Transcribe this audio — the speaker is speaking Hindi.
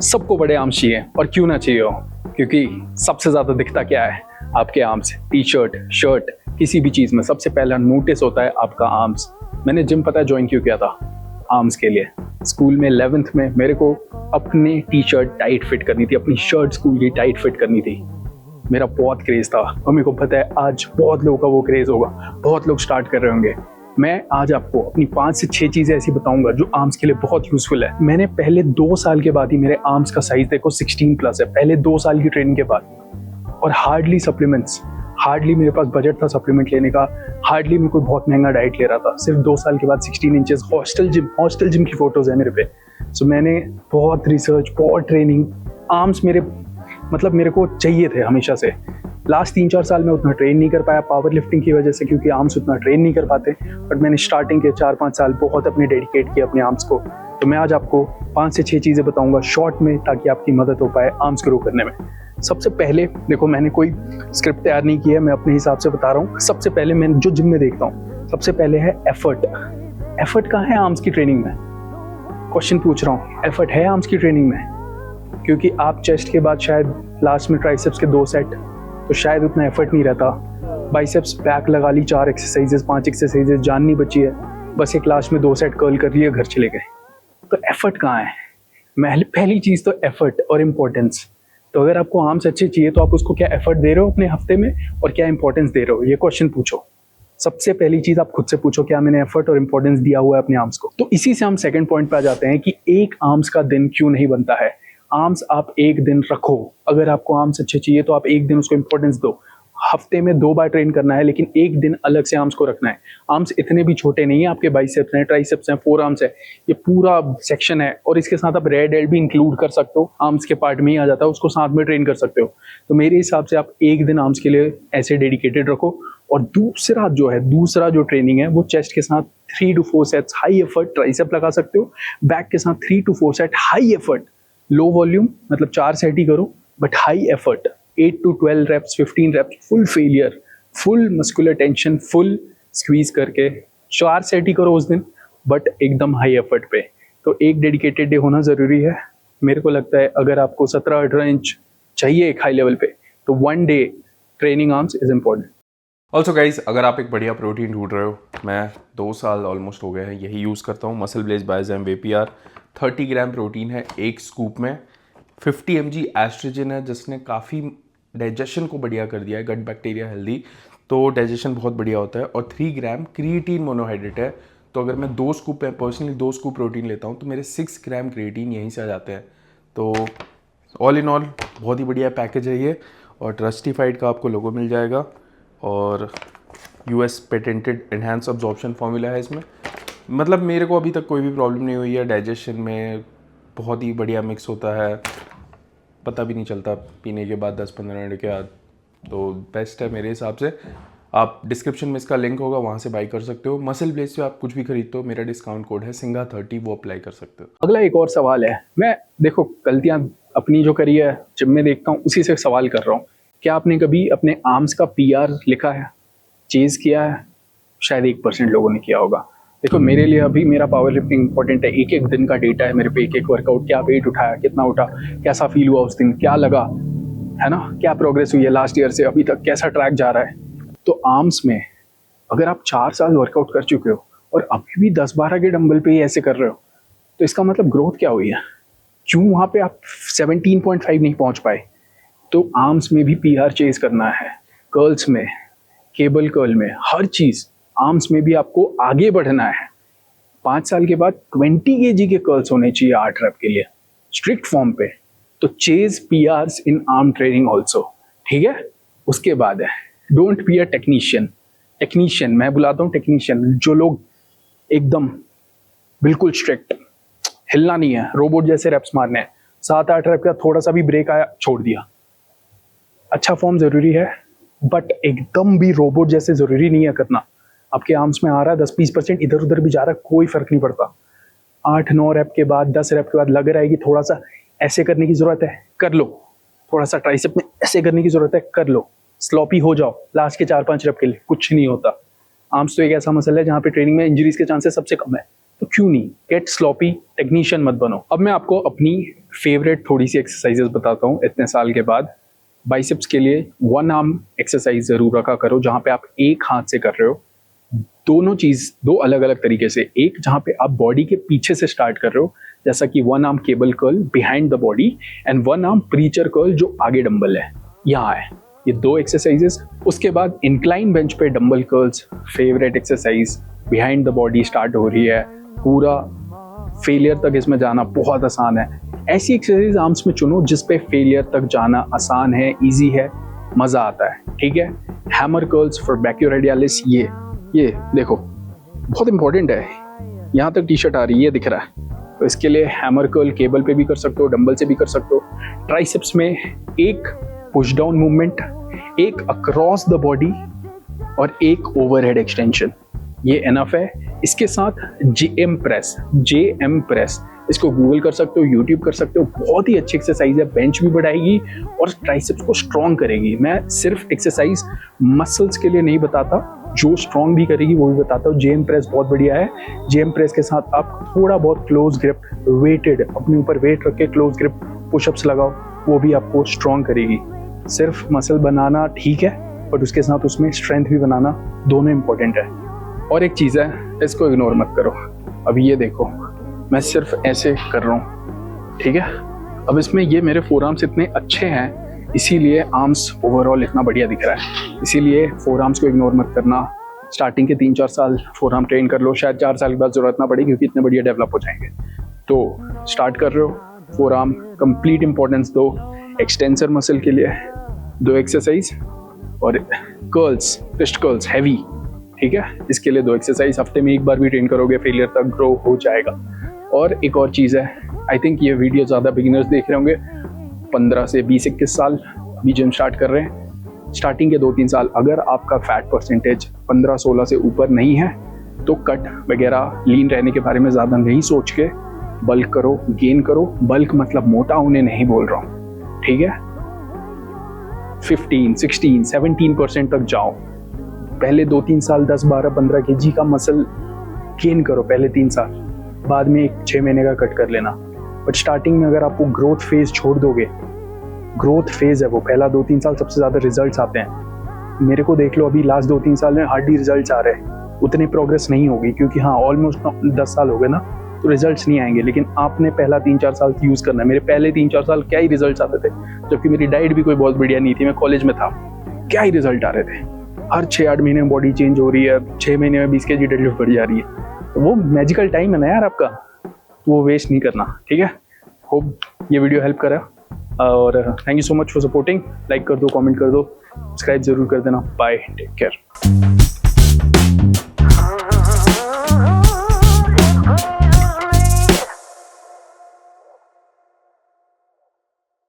सबको बड़े आर्म्स चाहिए और क्यों ना चाहिए हो, क्योंकि सबसे ज़्यादा दिखता क्या है आपके आर्म्स। टी शर्ट, शर्ट, किसी भी चीज़ में सबसे पहला नोटिस होता है आपका आर्म्स। मैंने जिम पता है ज्वाइन क्यों किया था? आर्म्स के लिए। स्कूल में 11th में मेरे को अपनी टी शर्ट टाइट फिट करनी थी, अपनी शर्ट स्कूल की टाइट फिट करनी थी। मेरा बहुत क्रेज़ था और मेरे को पता है आज बहुत लोगों का वो क्रेज़ होगा, बहुत लोग स्टार्ट कर रहे होंगे। मैं आज आपको अपनी 5 से 6 चीज़ें ऐसी बताऊंगा जो आर्म्स के लिए बहुत यूजफुल है। मैंने पहले 2 साल के बाद ही मेरे आर्म्स का साइज देखो 16+ है, पहले 2 साल की ट्रेनिंग के बाद। और हार्डली सप्लीमेंट्स, हार्डली मेरे पास बजट था सप्लीमेंट लेने का, हार्डली मैं कोई बहुत महंगा डाइट ले रहा था। सिर्फ 2 साल के बाद 16 इंचेस हॉस्टल जिम की फोटोज है मेरे पे। सो मैंने बहुत रिसर्च, बहुत ट्रेनिंग, आर्म्स मेरे को चाहिए थे हमेशा से। लास्ट 3-4 साल में उतना ट्रेन नहीं कर पाया पावर लिफ्टिंग की वजह से, क्योंकि आर्म्स उतना ट्रेन नहीं कर पाते। बट मैंने स्टार्टिंग के 4-5 साल बहुत अपने डेडिकेट किया अपने आर्म्स को। तो मैं आज आपको 5 से 6 चीज़ें बताऊंगा शॉर्ट में, ताकि आपकी मदद हो पाए आर्म्स ग्रो करने में। सबसे पहले देखो, मैंने कोई स्क्रिप्ट तैयार नहीं की है, मैं अपने हिसाब से बता रहा हूँ। सबसे पहले मैं जो जिम में देखता हूँ, सबसे पहले है एफर्ट। एफर्ट कहाँ है आर्म्स की ट्रेनिंग में? क्वेश्चन पूछ रहा हूँ, एफर्ट है आर्म्स की ट्रेनिंग में? क्योंकि आप चेस्ट के बाद शायद लास्ट में ट्राइसेप्स के 2 सेट, तो शायद उतना एफर्ट नहीं रहता। बाइसेप्स बैक लगा ली 4 एक्सरसाइजेस, 5 एक्सरसाइजेस, जान नहीं बची है, बस एक लास्ट में 2 सेट कर्ल कर लिए, घर चले गए। तो एफर्ट कहाँ है? पहली चीज़ तो एफर्ट और इम्पोर्टेंस। तो अगर आपको आर्म्स अच्छे चाहिए तो आप उसको क्या एफर्ट दे रहे हो अपने हफ्ते में, और क्या इंपॉर्टेंस दे रहे हो, ये क्वेश्चन पूछो। सबसे पहली चीज़ आप खुद से पूछो, क्या मैंने एफर्ट और इंपॉर्टेंस दिया हुआ है अपने आर्म्स को? तो इसी से हम सेकंड पॉइंट पे आ जाते हैं कि एक आर्म्स का दिन क्यों नहीं बनता है। आर्म्स आप एक दिन रखो, अगर आपको आर्म्स अच्छे चाहिए तो आप एक दिन उसको इंपॉर्टेंस दो। हफ्ते में 2 बार ट्रेन करना है, लेकिन एक दिन अलग से आर्म्स को रखना है। आर्म्स इतने भी छोटे नहीं है, आपके बाइसेप्स हैं, ट्राइसेप्स हैं, फोर आर्म्स है, ये पूरा सेक्शन है। और इसके साथ आप रेड डेल्ट भी इंक्लूड कर सकते हो, आर्म्स के पार्ट में ही आ जाता है, उसको साथ में ट्रेन कर सकते हो। तो मेरे हिसाब से आप एक दिन आर्म्स के लिए ऐसे डेडिकेटेड रखो। और दूसरा जो ट्रेनिंग है वो चेस्ट के साथ 3 to 4 sets high effort tricep लगा सकते हो, बैक के साथ 3 to 4 set high effort, low volume, मतलब 4 सेट ही करो but high effort, 8 to 12 reps, 15 reps, full failure, full muscular tension, full squeeze करके 4 सेट ही करो उस दिन, बट एकदम हाई एफर्ट पे। तो एक डेडिकेटेड डे होना ज़रूरी है। मेरे को लगता है अगर आपको 17-18 इंच चाहिए एक हाई लेवल पे, तो 1 day training arms is important. Also guys, अगर आप एक बढ़िया प्रोटीन ढूंढ रहे हो, मैं 2 साल ऑलमोस्ट हो गए हैं यही यूज़ करता हूँ। MuscleBlaze Biozyme VPR 30 gram protein है एक स्कूप में, 50 mg एस्ट्रोजन है जिसने काफ़ी डाइजेशन को बढ़िया कर दिया है, गट बैक्टीरिया हेल्दी, तो डाइजेशन बहुत बढ़िया होता है। और 3 ग्राम क्रिएटिन मोनोहाइड्रेट है। तो अगर मैं 2 स्कूप है, पर्सनली 2 स्कूप प्रोटीन लेता हूँ, तो मेरे 6 ग्राम क्रिएटिन यहीं से आ जाते हैं। तो ऑल इन ऑल बहुत ही बढ़िया पैकेज है ये, और ट्रस्टिफाइड का आपको लोगो मिल जाएगा, और US patented enhance absorption formula है इसमें। मतलब मेरे को अभी तक कोई भी प्रॉब्लम नहीं हुई है डाइजेशन में, बहुत ही बढ़िया मिक्स होता है, पता भी नहीं चलता पीने के बाद 10-15 मिनट के बाद। तो बेस्ट है मेरे हिसाब से। आप डिस्क्रिप्शन में इसका लिंक होगा, वहाँ से बाई कर सकते हो। मसल ब्लेज से आप कुछ भी खरीदते हो, मेरा डिस्काउंट कोड है सिंघा30, वो अप्लाई कर सकते हो। अगला एक और सवाल है, मैं देखो गलतियां अपनी जो करी है जिम में देखता हूँ उसी से सवाल कर रहा हूँ। क्या आपने कभी अपने आर्म्स का PR लिखा है, चेज किया है? शायद 1% लोगों ने किया होगा। देखो मेरे लिए अभी मेरा पावर लिफ्टिंग इंपॉर्टेंट है, एक दिन का डेटा है मेरे पे, एक वर्कआउट, क्या वेट उठाया, कितना उठा, कैसा फील हुआ उस दिन, क्या लगा, है ना, क्या प्रोग्रेस हुई है लास्ट ईयर से अभी तक, कैसा ट्रैक जा रहा है। तो आर्म्स में अगर आप 4 साल वर्कआउट कर चुके हो और अभी भी 10-12 के डंबल पे ही ऐसे कर रहे हो, तो इसका मतलब ग्रोथ क्या हुई है? क्यों वहाँ पे आप 17.5 नहीं पहुँच पाए? तो आर्म्स में भी PR चेज करना है, कर्ल्स में, केबल कर्ल में, हर चीज़। आर्म्स में भी आपको आगे बढ़ना है। 5 साल के बाद 20 kg के कर्ल्स होने चाहिए 8 रैप के लिए, स्ट्रिक्ट फॉर्म पे। तो चेज PRs इन आर्म ट्रेनिंग ऑल्सो, ठीक है? उसके बाद है डोंट बी अ टेक्नीशियन, मैं बुलाता हूँ टेक्नीशियन, जो लोग एकदम बिल्कुल स्ट्रिक्ट, हिलना नहीं है, रोबोट जैसे रेप्स मारने हैं, 7-8 रैप का थोड़ा सा भी ब्रेक आया छोड़ दिया। अच्छा फॉर्म ज़रूरी है, बट एकदम भी रोबोट जैसे ज़रूरी नहीं है करना। आपके आर्म्स में आ रहा है 10-20% इधर उधर भी जा रहा है, कोई फ़र्क नहीं पड़ता। 8-9 रैप के बाद, 10 रैप के बाद लग रहा है कि थोड़ा सा ऐसे करने की ज़रूरत है, कर लो। थोड़ा सा ट्राइसेप में ऐसे करने की ज़रूरत है, कर लो। स्लॉपी हो जाओ लास्ट के 4-5 रैप के लिए, कुछ नहीं होता। आर्म्स तो एक ऐसा मसला है जहाँ पे ट्रेनिंग में इंजरीज के चांसेस सबसे कम है। तो क्यों नहीं, गेट स्लॉपी, टेक्नीशियन मत बनो। अब मैं आपको अपनी फेवरेट थोड़ी सी एक्सरसाइजेस बताता हूँ इतने साल के बाद। बाइसेप्स के लिए वन आर्म एक्सरसाइज जरूर रखा करो, जहाँ पे आप एक हाथ से कर रहे हो। दोनों चीज दो अलग अलग तरीके से, एक जहाँ पे आप बॉडी के पीछे से स्टार्ट कर रहे हो, जैसा कि one arm cable curl behind the body and one arm preacher curl जो आगे डंबल है, यहाँ है। ये दो एक्सरसाइजेस। उसके बाद इंक्लाइन बेंच पे dumbbell curls, favourite exercise, behind the body start हो रही है, पूरा फेलियर तक इसमें जाना बहुत आसान है। ऐसी एक्सरसाइज आर्म्स में चुनो जिस पे फेलियर तक जाना आसान है, इजी है, मजा आता है, ठीक है। हैमर कर्ल्स फॉर ब्रैकियोरेडियलिस, ये देखो बहुत इंपॉर्टेंट है। यहाँ तक टी शर्ट आ रही है, दिख रहा है, तो इसके लिए हैमर कर्ल केबल पे भी कर सकते हो, डंबल से भी कर सकते हो। ट्राइसेप्स में एक पुश डाउन मूवमेंट, एक अक्रॉस द बॉडी और एक ओवरहेड एक्सटेंशन, ये एनफ है। इसके साथ जेएम प्रेस, इसको गूगल कर सकते हो, यूट्यूब कर सकते हो, बहुत ही अच्छी एक्सरसाइज है, बेंच भी बढ़ाएगी और ट्राइसेप्स को स्ट्रॉन्ग करेगी। मैं सिर्फ एक्सरसाइज मसल्स के लिए नहीं बताता, जो स्ट्रॉन्ग भी करेगी वो भी बताता हूँ। जेएम प्रेस बहुत बढ़िया है। जेएम प्रेस के साथ आप थोड़ा बहुत क्लोज ग्रिप, वेटेड, अपने ऊपर वेट रख के क्लोज ग्रिप पुशअप्स लगाओ, वो भी आपको स्ट्रॉन्ग करेगी। सिर्फ मसल बनाना ठीक है, बट उसके साथ उसमें स्ट्रेंथ भी बनाना, दोनों इंपॉर्टेंट है। और एक चीज़ है, इसको इग्नोर मत करो। अब ये देखो, मैं सिर्फ ऐसे कर रहा हूँ, ठीक है। अब इसमें ये मेरे फोर आर्म्स इतने अच्छे हैं, इसीलिए आर्म्स ओवरऑल इतना बढ़िया दिख रहा है। इसीलिए फोर आर्म्स को इग्नोर मत करना। स्टार्टिंग के 3-4 साल फोर आर्म ट्रेन कर लो, शायद 4 साल के बाद ज़रूरत ना पड़े, क्योंकि इतने बढ़िया डेवलप हो जाएंगे। तो स्टार्ट कर रहे हो, फोर आर्म कंप्लीट इंपॉर्टेंस दो। एक्सटेंसर मसल के लिए 2 एक्सरसाइज और कर्ल्स, रिस्ट कर्ल्स हैवी, ठीक है, इसके लिए 2 एक्सरसाइज। हफ्ते में एक बार भी ट्रेन करोगे, फेलियर तक ग्रो हो जाएगा। और एक और चीज़ है, आई थिंक ये वीडियो ज़्यादा बिगिनर्स देख रहे होंगे, 15 से 20-21 साल अभी जिम स्टार्ट कर रहे हैं। स्टार्टिंग के 2-3 साल अगर आपका फैट परसेंटेज 15-16 से ऊपर नहीं है, तो कट वगैरह, लीन रहने के बारे में ज़्यादा नहीं सोच के बल्क करो, गेन करो। बल्क मतलब मोटा होने नहीं बोल रहा हूँ, ठीक है। 15, 16, 17% तक जाओ। पहले 2-3 साल 10, 12, 15 kg का मसल गेन करो पहले 3 साल, बाद में 6 महीने का कट कर लेना। बट स्टार्टिंग में अगर आपको ग्रोथ फेज छोड़ दोगे, ग्रोथ फेज है वो, पहला 2-3 साल सबसे ज़्यादा रिजल्ट्स आते हैं। मेरे को देख लो, अभी लास्ट 2-3 साल में हार्डली रिजल्ट्स आ रहे हैं, उतने प्रोग्रेस नहीं होगी, क्योंकि हाँ ऑलमोस्ट 10 साल हो गए ना, तो रिजल्ट्स नहीं आएंगे। लेकिन आपने पहला 3-4 साल यूज़ करना है। मेरे पहले 3-4 साल क्या ही रिजल्ट्स आते थे, जबकि मेरी डाइट भी कोई बहुत बढ़िया नहीं थी, मैं कॉलेज में था, क्या ही रिजल्ट आ रहे थे। हर 6-8 महीने में बॉडी चेंज हो रही है, 6 महीने में 20 kg डेडलिफ्ट बढ़ जा रही है। तो वो मैजिकल टाइम है ना यार आपका, वो वेस्ट नहीं करना, ठीक है। होप ये वीडियो हेल्प करा, और thank you so much for supporting. Like कर दो, कमेंट कर दो, सब्सक्राइब जरूर कर देना। Bye, take care.